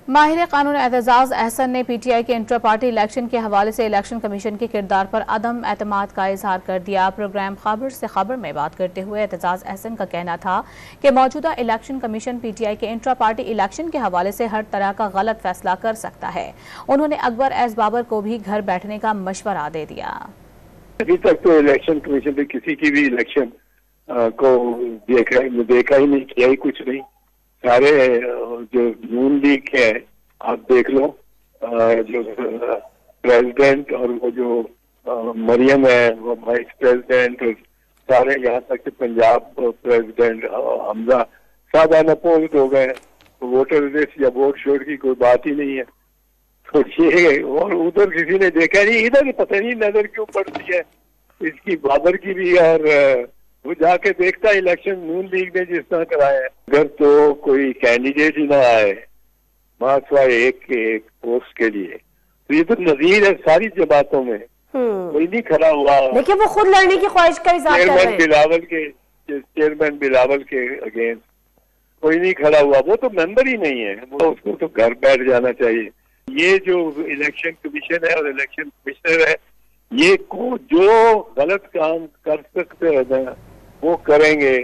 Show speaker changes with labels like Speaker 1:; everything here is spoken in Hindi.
Speaker 1: माहिर कानून एतजाज अहसन ने पीटीआई के इंटर पार्टी इलेक्शन के हवाले से इलेक्शन कमीशन के किरदार पर अदम एतमाद का इजहार कर दिया। प्रोग्राम खबर से खबर में बात करते हुए एतजाज अहसन का कहना था कि मौजूदा इलेक्शन कमीशन पीटीआई के इंटर पार्टी इलेक्शन के हवाले से हर तरह का गलत फैसला कर सकता है। उन्होंने अकबर एस बाबर को भी घर बैठने का मशवरा दे दिया।
Speaker 2: अभी तक तो इलेक्शन कमीशन ने किसी की भी इलेक्शन को देखा ही नहीं, किया ही कुछ नहीं। सारे जो नून लीग है आप देख लो, जो प्रेसिडेंट और वो जो मरियम है वो वाइस प्रेसिडेंट, और सारे यहाँ तक कि पंजाब प्रेसिडेंट हमजा सब अनअपोज्ड हो गए। तो वोटर लिस्ट या वोट शोर की कोई बात ही नहीं है। तो ये और उधर किसी ने देखा नहीं, इधर पता नहीं नजर क्यों पड़ती है इसकी बाबर की भी। और वो जाके देखता इलेक्शन नून लीग ने जिस तरह कराया है, अगर तो कोई कैंडिडेट ही ना आए मार्क्सवा एक पोस्ट के लिए, तो ये तो नजीर है सारी जमातों में। कोई नहीं खड़ा हुआ।
Speaker 3: देखिए वो खुद लड़ने की ख्वाहिश का इज़हार कर रहे हैं।
Speaker 2: चेयरमैन बिलावल के अगेंस्ट कोई नहीं खड़ा हुआ। वो तो मेंबर ही नहीं है, वो उसको तो घर बैठ जाना चाहिए। ये जो इलेक्शन कमीशन है और इलेक्शन कमिश्नर है, ये को जो गलत काम कर सकते हैं वो करेंगे।